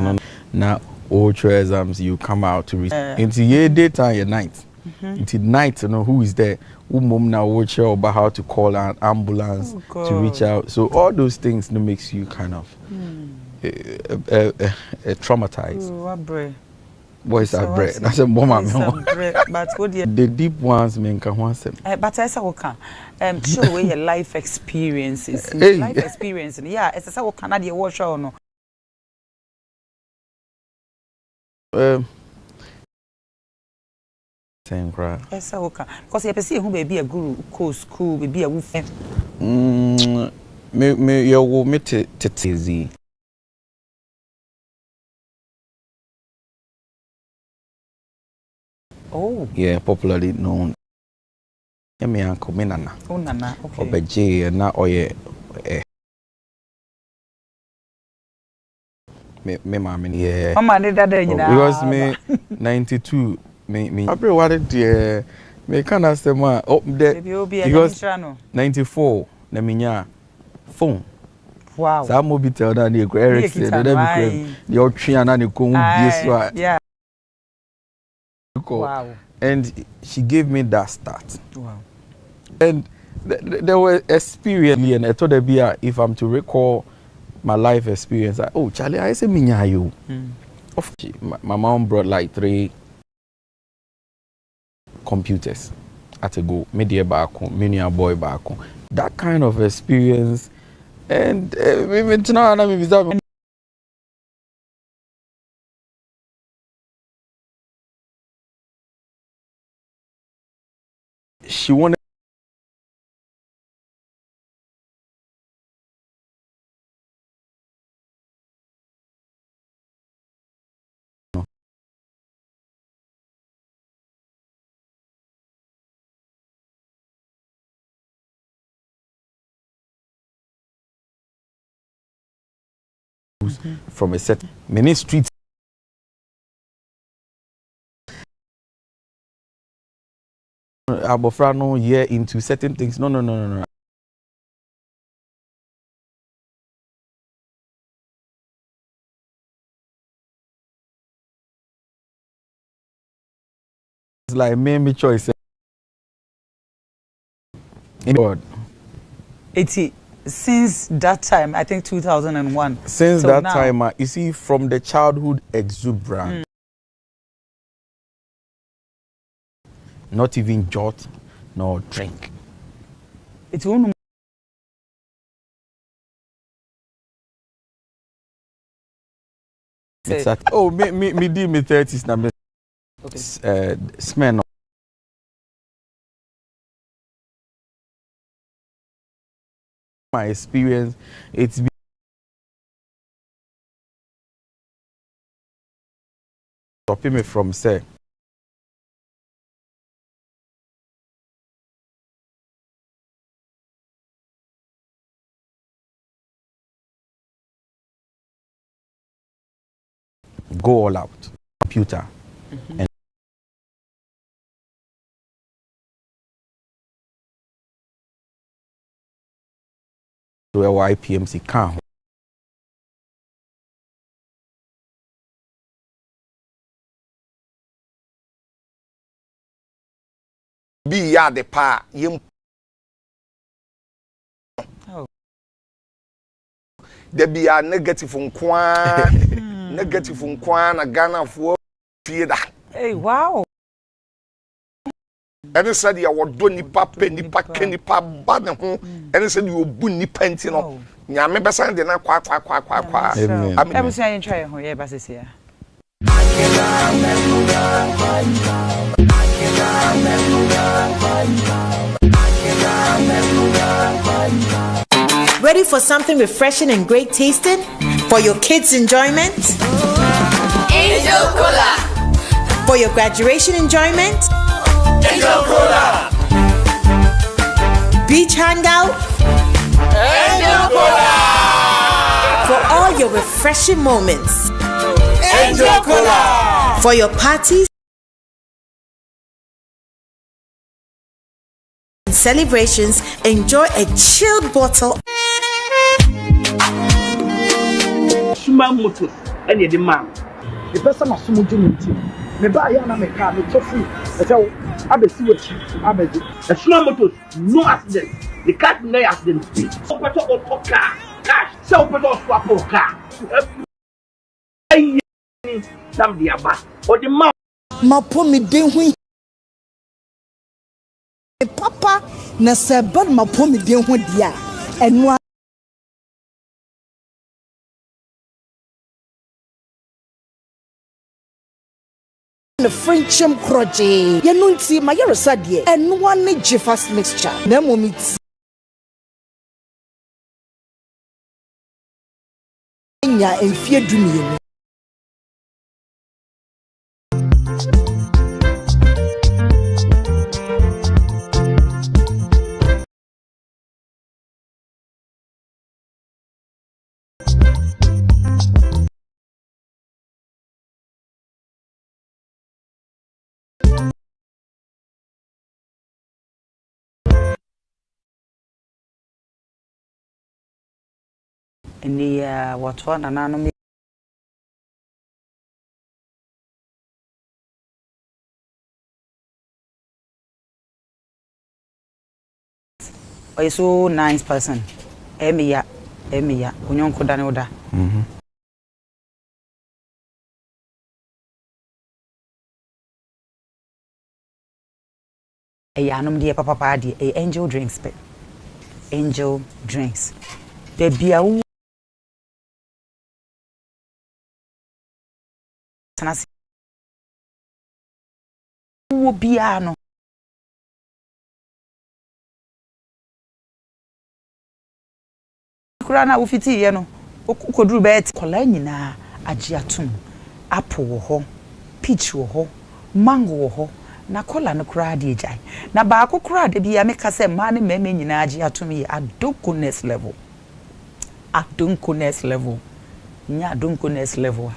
no. Now all through exams you come out to read. Into your daytime, your night. Into night, you know who is there. Who mom now watch you about how to call an ambulance to reach out. So all those things that makes you kind of traumatized. Boys are bread. That's a woman. But what the deep ones men can once. But I say okay. Show away your life experiences. Life experience. Yeah, it's a what Canadian watch or no. Same cry. Yes, okay. Because you see who may be a guru, school, may be a wolf. Me you will meet it easy. Oh. Yeah, popularly known. Yeah, me uncle, me nana. Oh, nana. Okay. Obeje na oye. Me mama yeah. Mama did that then, because me 92. Me. I pray what it me can ask them because 94 na minya phone. Wow. Some mobile na the Eric the your tree na the ko this one. Yeah. Wow. And she gave me that start. Wow. And there were experience and I told her if I'm to recall my life experience, oh Charlie, I say minya you. My mom brought like 3 computers at a go, media back, mini boy back. That kind of experience, and she wanted from a set many streets. Abofrano year into certain things. No. It's like maybe choice. In God. 80. Since that time, I think 2001. Since so that time, you see, from the childhood exuberance, not even jot nor drink. It's one. Exactly. Oh, me did me 30s now. Okay. Smell. My experience, it's been stopping me from say go all out computer and to a YPMC can be ya the pa yim there be a negative negative na Ghana for fear. Hey, wow. And said you would do nipa penny bad and said you would bunny pentino. Yammy Bessan did not quack. I'm saying try here, Bassia. Ready for something refreshing and great tasting? For your kids' enjoyment? Angel Cola. For your graduation enjoyment? Angel Cola. Beach hangout? Angel Cola. For all your refreshing moments? Angel Cola. For your parties and celebrations, enjoy a chilled bottle. Shimamoto. Any the man. The person must summon to me. Me buy yana me car, me tofu. I say, I be see what you. I be do. A small motors, no accident. The car no accident. So better auto car, cash. So better swap or car. Some the abba or the man. Ma po mi den hu. Papa na se ban ma po mi den hu dia. Eno the Frencham kroje ye no nti ma ye resade eno ane jefas mixture na momit nya enfie dumie Ni watu wana nano so nice person. Emiya, unyonko dane oda. Anom die papa die angel drinks pe. Angel drinks. Baby a tanasi wo bia no kura na wo fiti ye no okoduru bet kola nyina age atum apple wo ho peach wo ho mango wo ho na kola no kura de jai na ba akokura de bia me kase ma ne meme nyina age atum ye adonkoness level nya adonkoness level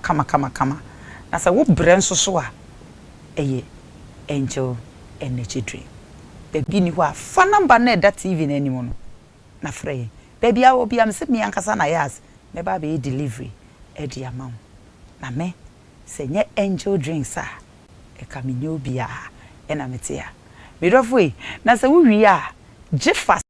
kama na sa wo brɛ nso so a eye angel energy drink baby ni ho a fa number na that TV na anim no na frɛ baby a obi am se me ankasa na Nayas me ba be delivery e di amount na me se nye angel drinks a e ka me nyo bia e na mete a me dofo e na sa wo wi a je fast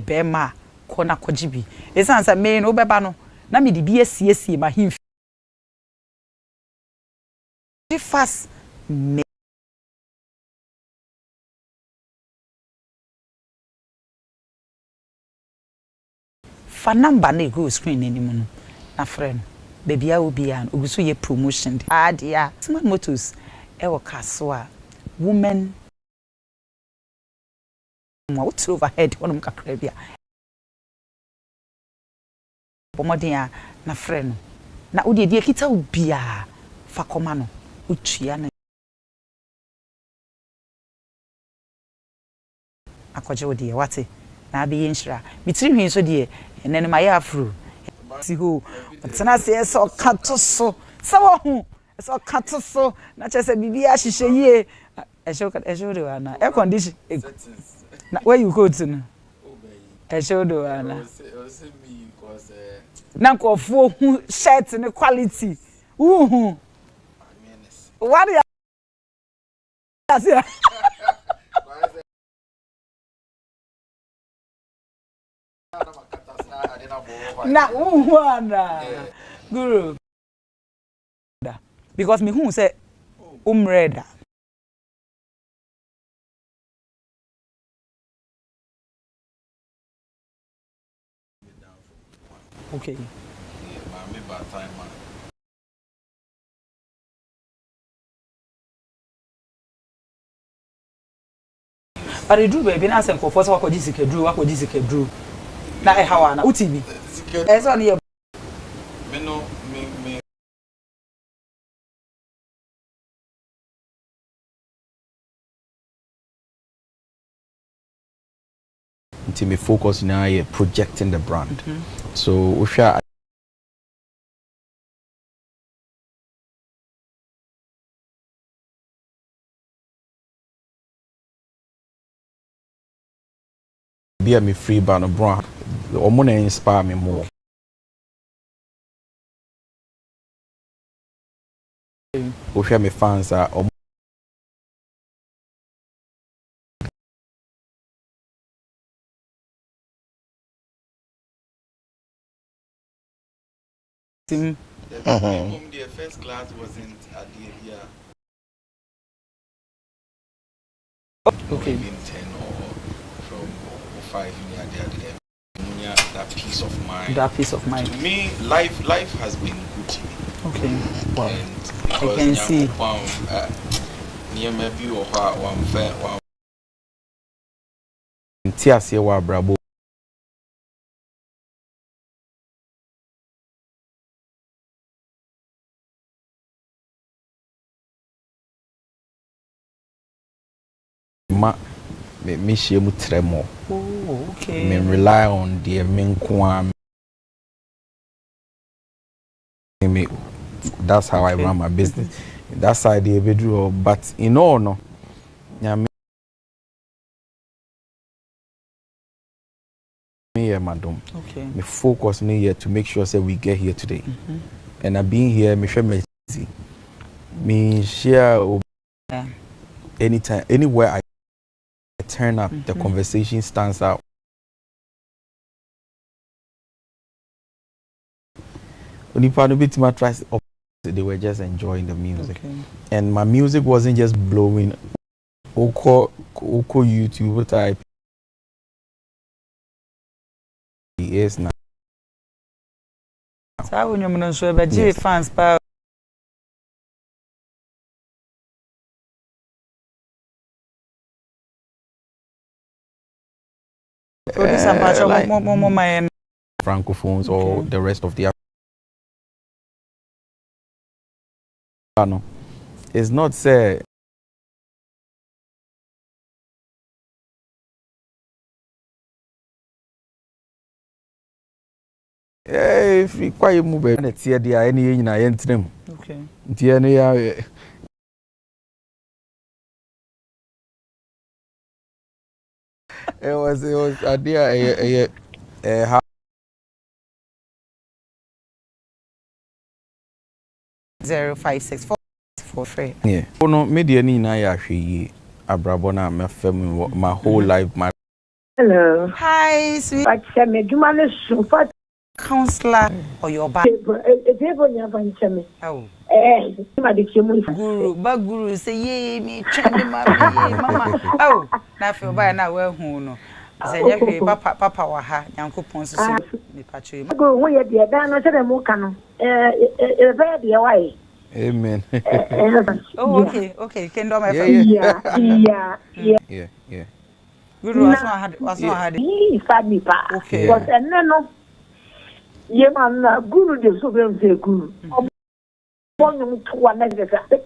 bema kona kojibi esansa me no beba no na me di bi asiesie ma him fast me fa number na go screen anim no na friend baby a obi an oguso ye promotion adia smart motors e wo kaso a women what's overhead onum kakra bia pomodin na friend na odi die kita obia fa koma no otua na akoje odi wate na be yenhira mitiri hwin so die enen ma ya afro si ho tena se so kato so sawo hu so kato so na chese bibia hihye yie esho de wana air condition na where you go to no eshodo ana na nkofo hu shirt ne quality hu what ya na ana guru because me hu say umreda okay. But the drew baby na senko for so wakoji sike drew na e hawa na utibi e so na me no me until me focus now projecting the brand so we share be a me free band of bro. Omo na inspire me more. Who share me fans are Tim. The first class wasn't at the area. Okay. Maybe 10 or from 5 near the that peace of mind. That peace of mind. To me, life has been good to me. Okay. Wow. And I can see. Near maybe or one fair one. Tiasia wa brabo. Me share mu tremo. Oh, okay. Me rely on the main kwam. Me that's how I run my business. That's how the bedroom. But in all no, me here, madam. Okay. Me focus me here to make sure say we get here today. And I being here, me share me easy. Me share anytime, anywhere I turn up, the conversation stands out. When you find a bit my tries, they were just enjoying the music, and my music wasn't just blowing. Oko YouTube type. Yes, now. So I wouldn't know sure, but G fans, pa. Like francophones or the rest of the no, it's not say if you quite move and it's here there any in I enter them. Okay. It was a dear a 056443. yeah. Oh no, media ni na ya hwe abrabona my family my whole life my. Hello. Hi, sweet. But me jumane super counselor or your back. Oh. Guru say ye me mama. Oh, na feel by na we hu no. Say ye papa wa ha Nyankopon so me patwe. Go wo ye de da na se dem ka no. Very de why. Amen. Oh, okay. Can do my Yeah. Guru was not had. He sad me pa. Okay. But no. Ye man guru de so be say guru. One to one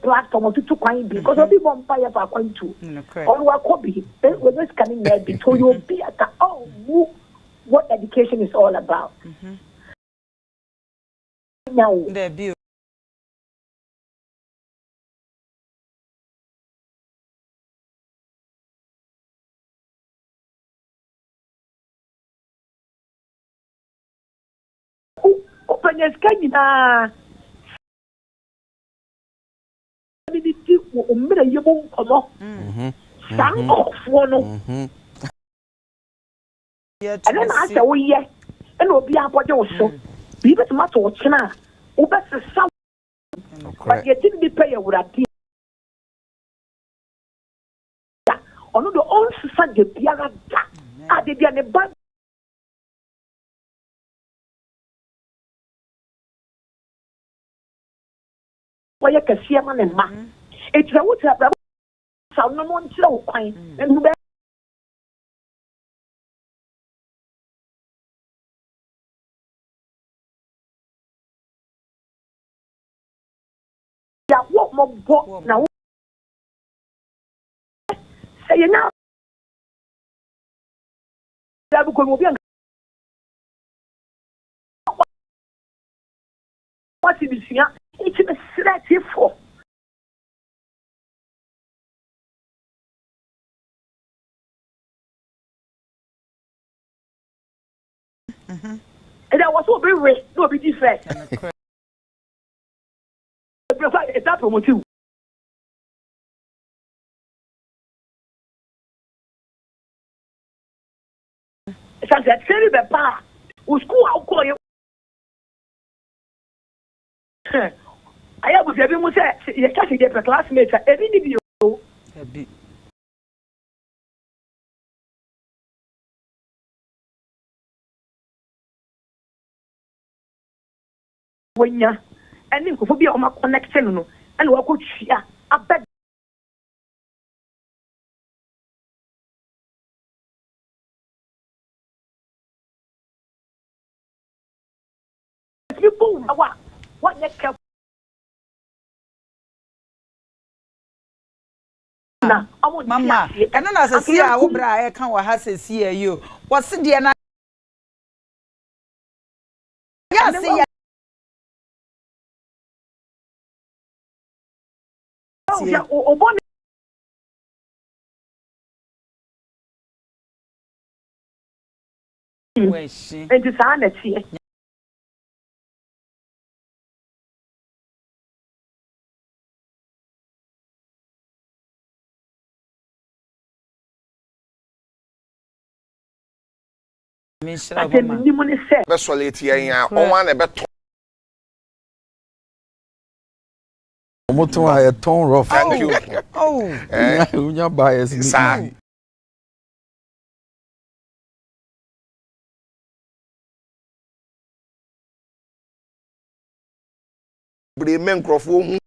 platform to kwan because of people buy for kwan to. On what copy. With this coming there be to you be at what education is all about. Now there be open your skin umira yebo komo san ofo no ana na asa wo ye na obi abode wo so bi be tomato wo chena wo be sesa but ye tin bi pay awurade ono do on sesa de biara da ade dia ne ba why kasi ama ne ma etira wo tira bra sa no mo ntira wo kwan enu be ya wo mo bo na wo say na ya bu ko mo bi an what is this it's a strategy for And I was so very rich, no be defect. It's that promotion. It's a very bad part. We school out call you. I have with everyone said, you can't get a classmate, every video. When ya, and then could be on my connection, and what could she? I bet. People, what next? Mama, and then as I see our bra, I can't have to see you. What's the dear? Yes, see. Oh, yeah, oh, bonnet. Where's she? And the sanity. I can minimally say. Best solid here, on one a better. Moto a tone rough. Thank you. Oh, Unya bias. Sir. Men microphone.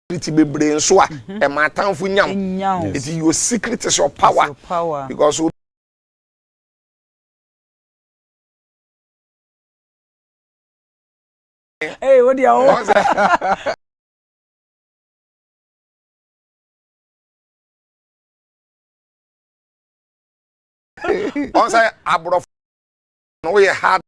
Pretty be brain so a matter for nyam. It is your secret is your power. Because hey, what do you want? once I abroad no we had